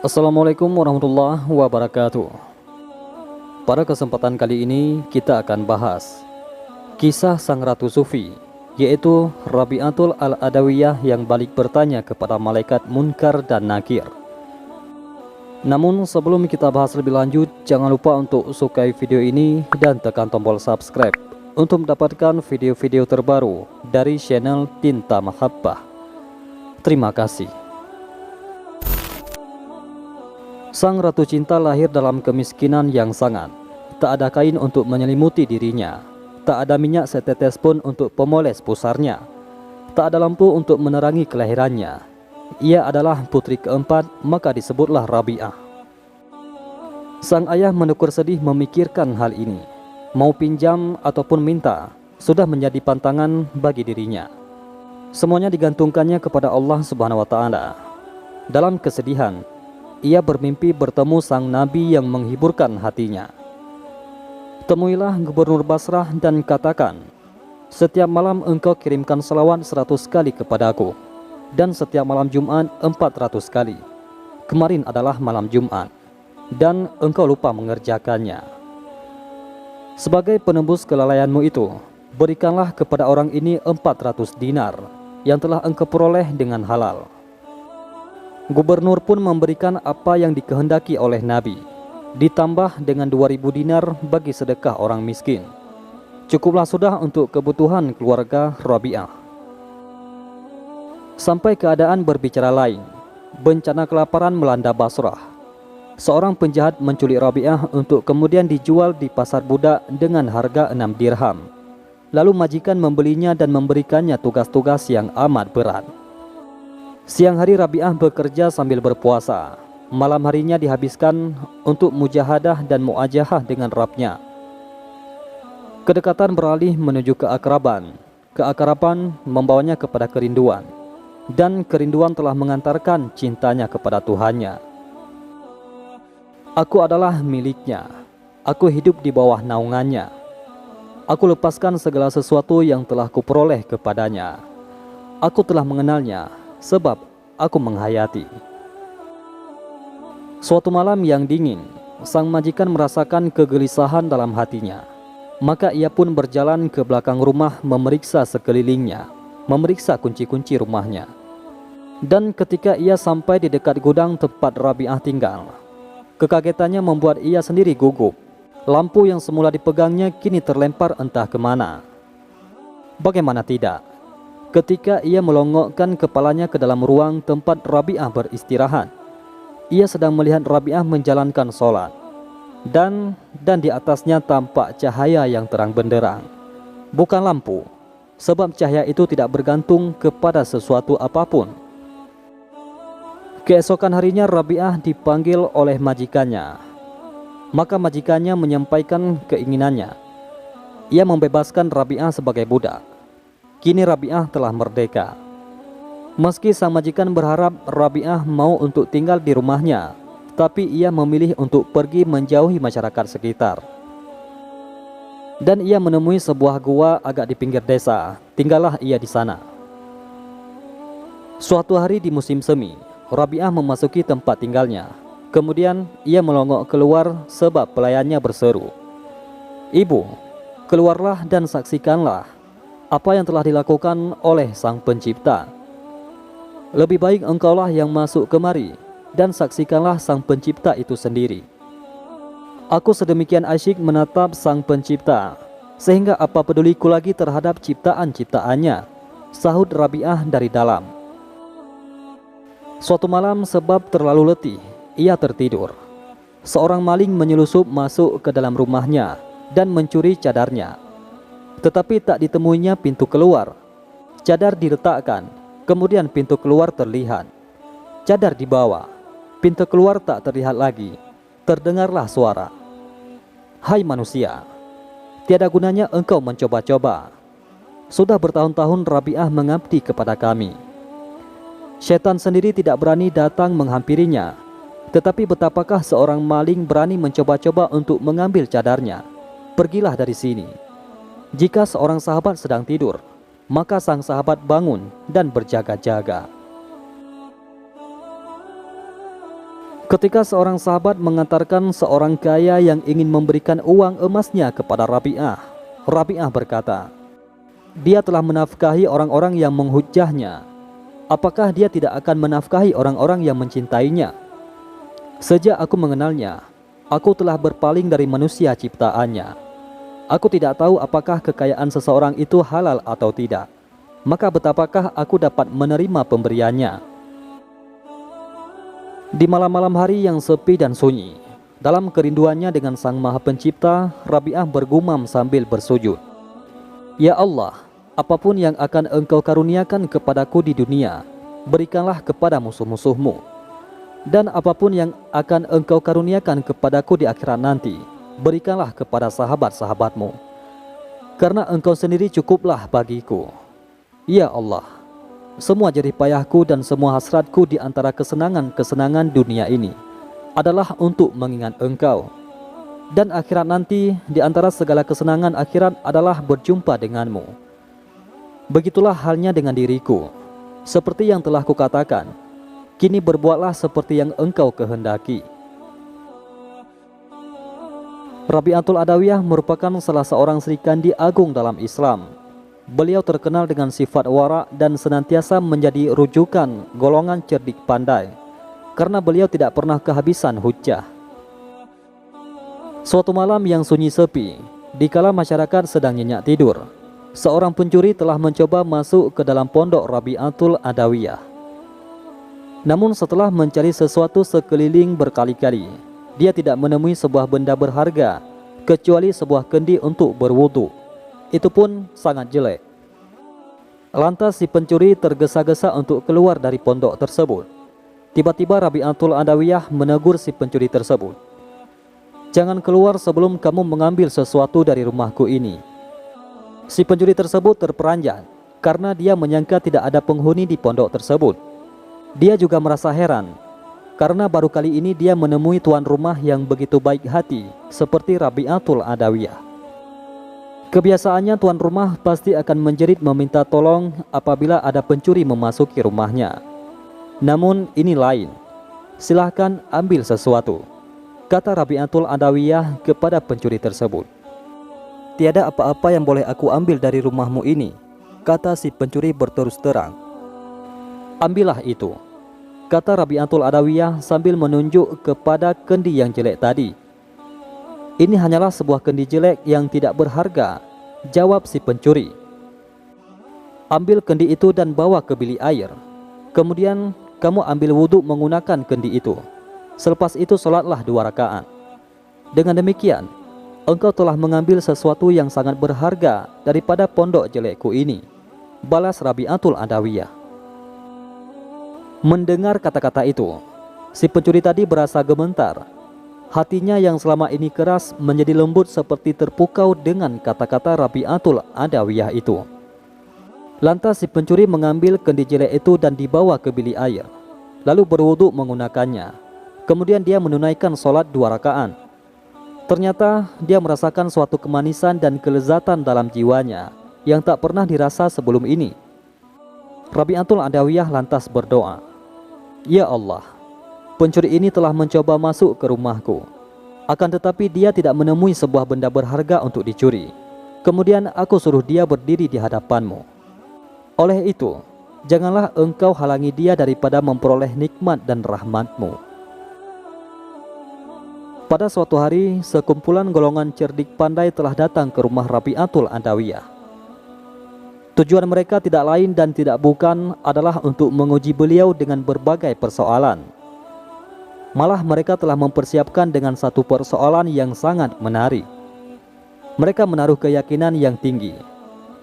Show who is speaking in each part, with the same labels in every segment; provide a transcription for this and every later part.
Speaker 1: Assalamualaikum warahmatullahi wabarakatuh. Pada kesempatan kali ini kita akan bahas kisah sang ratu sufi, yaitu Rabi'atul Al-Adawiyah yang balik bertanya kepada malaikat Munkar dan Nakir. Namun sebelum kita bahas lebih lanjut, jangan lupa untuk sukai video ini dan tekan tombol subscribe untuk mendapatkan video-video terbaru dari channel Tinta Mahabbah. Terima kasih. Sang ratu cinta lahir dalam kemiskinan yang sangat. Tak ada kain untuk menyelimuti dirinya. Tak ada minyak setetes pun untuk pemoles pusarnya. Tak ada lampu untuk menerangi kelahirannya. Ia adalah putri keempat, maka disebutlah Rabi'ah. Sang ayah menekur sedih memikirkan hal ini. Mau pinjam ataupun minta, sudah menjadi pantangan bagi dirinya. Semuanya digantungkannya kepada Allah Subhanahu wa Ta'ala. Dalam kesedihan, ia bermimpi bertemu sang nabi yang menghiburkan hatinya. Temuilah gubernur Basrah dan katakan, setiap malam engkau kirimkan salawat 100 kali kepadaku, dan setiap malam Jumat 400 kali. Kemarin adalah malam Jumat, dan engkau lupa mengerjakannya. Sebagai penembus kelalaianmu itu, berikanlah kepada orang ini 400 dinar yang telah engkau peroleh dengan halal. Gubernur pun memberikan apa yang dikehendaki oleh Nabi, ditambah dengan 2000 dinar bagi sedekah orang miskin. Cukuplah sudah untuk kebutuhan keluarga Rabi'ah. Sampai keadaan berbicara lain, bencana kelaparan melanda Basrah. Seorang penjahat menculik Rabi'ah untuk kemudian dijual di pasar budak dengan harga 6 dirham. Lalu majikan membelinya dan memberikannya tugas-tugas yang amat berat. Siang hari Rabi'ah bekerja sambil berpuasa. Malam harinya dihabiskan untuk mujahadah dan muajahah dengan Rabbnya. Kedekatan beralih menuju keakraban. Keakraban membawanya kepada kerinduan. Dan kerinduan telah mengantarkan cintanya kepada Tuhannya. Aku adalah miliknya. Aku hidup di bawah naungannya. Aku lepaskan segala sesuatu yang telah kuperoleh kepadanya. Aku telah mengenalnya, sebab aku menghayati. Suatu malam yang dingin, sang majikan merasakan kegelisahan dalam hatinya. Maka ia pun berjalan ke belakang rumah memeriksa sekelilingnya, memeriksa kunci-kunci rumahnya. Dan ketika ia sampai di dekat gudang tempat Rabi'ah tinggal, kekagetannya membuat ia sendiri gugup. Lampu yang semula dipegangnya kini terlempar entah kemana. Bagaimana tidak? Ketika ia melongokkan kepalanya ke dalam ruang tempat Rabi'ah beristirahat, ia sedang melihat Rabi'ah menjalankan sholat. Dan di atasnya tampak cahaya yang terang benderang. Bukan lampu, sebab cahaya itu tidak bergantung kepada sesuatu apapun. Keesokan harinya Rabi'ah dipanggil oleh majikannya. Maka majikannya menyampaikan keinginannya. Ia membebaskan Rabi'ah sebagai budak. Kini Rabi'ah telah merdeka. Meski sang majikan berharap Rabi'ah mau untuk tinggal di rumahnya, tapi ia memilih untuk pergi menjauhi masyarakat sekitar. Dan ia menemui sebuah gua agak di pinggir desa. Tinggallah ia di sana. Suatu hari di musim semi, Rabi'ah memasuki tempat tinggalnya. Kemudian ia melongok keluar sebab pelayannya berseru, "Ibu, keluarlah dan saksikanlah apa yang telah dilakukan oleh Sang Pencipta. Lebih baik engkaulah yang masuk kemari dan saksikanlah Sang Pencipta itu sendiri. Aku sedemikian asyik menatap Sang Pencipta, sehingga apa peduliku lagi terhadap ciptaan-ciptaannya," sahut Rabi'ah dari dalam. Suatu malam sebab terlalu letih, ia tertidur. Seorang maling menyelusup masuk ke dalam rumahnya dan mencuri cadarnya. Tetapi tak ditemuinya pintu keluar. Cadar diletakkan, kemudian pintu keluar terlihat. Cadar dibawa, pintu keluar tak terlihat lagi. Terdengarlah suara, "Hai manusia, tiada gunanya engkau mencoba-coba. Sudah bertahun-tahun Rabi'ah mengabdi kepada kami. Syaitan sendiri tidak berani datang menghampirinya. Tetapi betapakah seorang maling berani mencoba-coba untuk mengambil cadarnya? Pergilah dari sini." Jika seorang sahabat sedang tidur, maka sang sahabat bangun dan berjaga-jaga. Ketika seorang sahabat mengantarkan seorang kaya yang ingin memberikan uang emasnya kepada Rabi'ah, Rabi'ah berkata, dia telah menafkahi orang-orang yang menghujahnya. Apakah dia tidak akan menafkahi orang-orang yang mencintainya? Sejak aku mengenalnya, aku telah berpaling dari manusia ciptaannya. Aku tidak tahu apakah kekayaan seseorang itu halal atau tidak. Maka betapakah aku dapat menerima pemberiannya? Di malam-malam hari yang sepi dan sunyi, dalam kerinduannya dengan Sang Maha Pencipta, Rabi'ah bergumam sambil bersujud. Ya Allah, apapun yang akan Engkau karuniakan kepadaku di dunia, berikanlah kepada musuh-musuhmu. Dan apapun yang akan Engkau karuniakan kepadaku di akhirat nanti, berikanlah kepada sahabat-sahabatmu. Karena Engkau sendiri cukuplah bagiku. Ya Allah, semua jerih payahku dan semua hasratku di antara kesenangan-kesenangan dunia ini adalah untuk mengingat Engkau. Dan akhirat nanti di antara segala kesenangan akhirat adalah berjumpa denganmu. Begitulah halnya dengan diriku. Seperti yang telah kukatakan, kini berbuatlah seperti yang Engkau kehendaki. Rabi'atul Adawiyah merupakan salah seorang Sri Kandi agung dalam Islam. Beliau terkenal dengan sifat wara dan senantiasa menjadi rujukan golongan cerdik pandai, karena beliau tidak pernah kehabisan hujjah. Suatu malam yang sunyi sepi, dikala masyarakat sedang nyenyak tidur, seorang pencuri telah mencoba masuk ke dalam pondok Rabi'atul Adawiyah. Namun setelah mencari sesuatu sekeliling berkali-kali, dia tidak menemui sebuah benda berharga kecuali sebuah kendi untuk berwudu. Itu pun sangat jelek. Lantas si pencuri tergesa-gesa untuk keluar dari pondok tersebut. Tiba-tiba Rabi'atul Adawiyah menegur si pencuri tersebut. Jangan keluar sebelum kamu mengambil sesuatu dari rumahku ini. Si pencuri tersebut terperanjat karena dia menyangka tidak ada penghuni di pondok tersebut. Dia juga merasa heran karena baru kali ini dia menemui tuan rumah yang begitu baik hati seperti Rabi'atul Adawiyah. Kebiasaannya tuan rumah pasti akan menjerit meminta tolong apabila ada pencuri memasuki rumahnya. Namun ini lain. Silahkan ambil sesuatu, kata Rabi'atul Adawiyah kepada pencuri tersebut. Tiada apa-apa yang boleh aku ambil dari rumahmu ini, kata si pencuri berterus terang. Ambillah itu, kata Rabi'atul Adawiyah sambil menunjuk kepada kendi yang jelek tadi. Ini hanyalah sebuah kendi jelek yang tidak berharga, jawab si pencuri. Ambil kendi itu dan bawa ke bilik air. Kemudian kamu ambil wudhu menggunakan kendi itu. Selepas itu sholatlah 2 rakaat. Dengan demikian, engkau telah mengambil sesuatu yang sangat berharga daripada pondok jelekku ini, balas Rabi'atul Adawiyah. Mendengar kata-kata itu, si pencuri tadi berasa gemetar. Hatinya yang selama ini keras menjadi lembut seperti terpukau dengan kata-kata Rabi'atul Adawiyah itu. Lantas si pencuri mengambil kendi jelek itu dan dibawa ke bilik air, lalu berwudu menggunakannya. Kemudian dia menunaikan sholat 2 rakaat. Ternyata dia merasakan suatu kemanisan dan kelezatan dalam jiwanya yang tak pernah dirasa sebelum ini. Rabi'atul Adawiyah lantas berdoa, Ya Allah, pencuri ini telah mencoba masuk ke rumahku. Akan tetapi dia tidak menemui sebuah benda berharga untuk dicuri. Kemudian aku suruh dia berdiri di hadapanmu. Oleh itu, janganlah engkau halangi dia daripada memperoleh nikmat dan rahmatmu. Pada suatu hari, sekumpulan golongan cerdik pandai telah datang ke rumah Rabi'atul Adawiyah. Tujuan mereka tidak lain dan tidak bukan adalah untuk menguji beliau dengan berbagai persoalan. Malah mereka telah mempersiapkan dengan satu persoalan yang sangat menarik. Mereka menaruh keyakinan yang tinggi,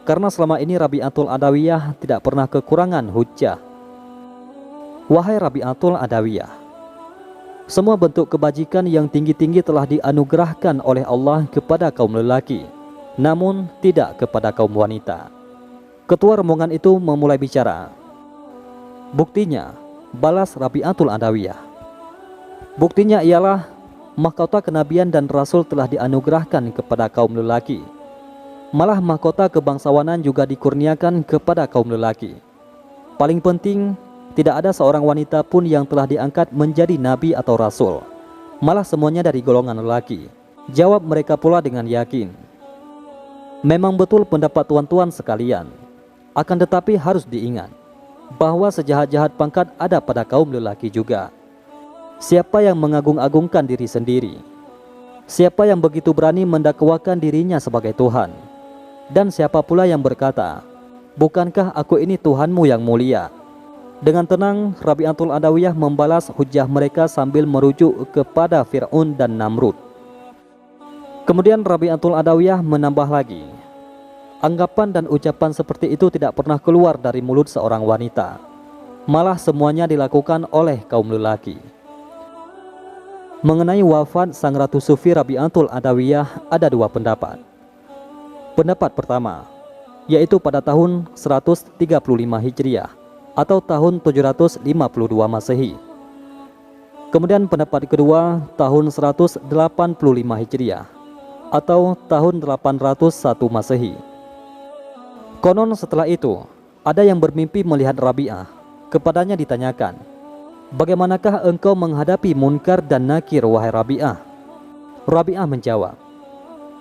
Speaker 1: karena selama ini Rabi'atul Adawiyah tidak pernah kekurangan hujjah. Wahai Rabi'atul Adawiyah, semua bentuk kebajikan yang tinggi-tinggi telah dianugerahkan oleh Allah kepada kaum lelaki, namun tidak kepada kaum wanita. Ketua rombongan itu memulai bicara. Buktinya, balas Rabi'atul Adawiyah. Buktinya ialah mahkota kenabian dan rasul telah dianugerahkan kepada kaum lelaki. Malah mahkota kebangsawanan juga dikurniakan kepada kaum lelaki. Paling penting, Tidak ada seorang wanita pun yang telah diangkat menjadi nabi atau rasul. Malah semuanya dari golongan lelaki. Jawab mereka pula dengan yakin. Memang betul pendapat tuan-tuan sekalian. Akan tetapi harus diingat bahwa sejahat-jahat pangkat ada pada kaum lelaki juga. Siapa yang mengagung-agungkan diri sendiri, siapa yang begitu berani mendakwakan dirinya sebagai Tuhan, dan siapa pula yang berkata, bukankah aku ini Tuhanmu yang mulia? Dengan tenang, Rabi'atul Adawiyah membalas hujah mereka sambil merujuk kepada Fir'aun dan Namrud. Kemudian Rabi'atul Adawiyah menambah lagi, anggapan dan ucapan seperti itu tidak pernah keluar dari mulut seorang wanita. Malah semuanya dilakukan oleh kaum lelaki. Mengenai wafat sang Ratu Sufi Rabi'atul Adawiyah ada dua pendapat. Pendapat pertama, yaitu pada tahun 135 Hijriah atau tahun 752 Masehi. Kemudian pendapat kedua, tahun 185 Hijriah atau tahun 801 Masehi. Konon setelah itu, ada yang bermimpi melihat Rabi'ah. Kepadanya ditanyakan, bagaimanakah engkau menghadapi munkar dan nakir, wahai Rabi'ah? Rabi'ah menjawab,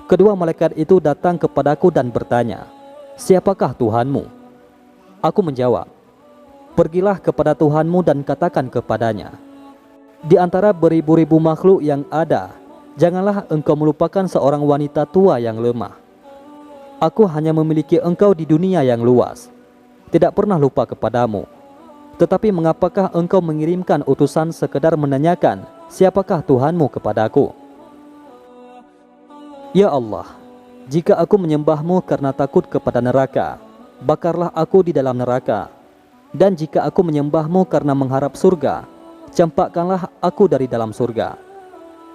Speaker 1: kedua malaikat itu datang kepadaku dan bertanya, siapakah Tuhanmu? Aku menjawab, pergilah kepada Tuhanmu dan katakan kepadanya, di antara beribu-ribu makhluk yang ada, janganlah engkau melupakan seorang wanita tua yang lemah. Aku hanya memiliki engkau di dunia yang luas, tidak pernah lupa kepadamu. Tetapi mengapakah engkau mengirimkan utusan sekedar menanyakan, siapakah Tuhanmu kepadaku? Ya Allah, jika aku menyembahmu karena takut kepada neraka, bakarlah aku di dalam neraka. Dan jika aku menyembahmu karena mengharap surga, campakkanlah aku dari dalam surga.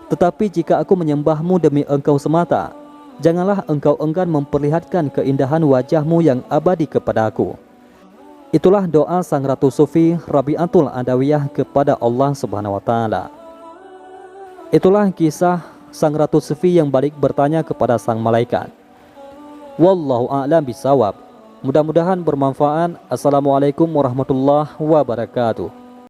Speaker 1: Tetapi jika aku menyembahmu demi engkau semata, janganlah engkau enggan memperlihatkan keindahan wajahmu yang abadi kepadaku. Itulah doa sang Ratu Sufi Rabi'atul Adawiyah kepada Allah Subhanahu wa Ta'ala. Itulah kisah sang Ratu Sufi yang balik bertanya kepada sang malaikat. Wallahu a'lam bisawab. Mudah-mudahan bermanfaat. Assalamualaikum warahmatullahi wabarakatuh.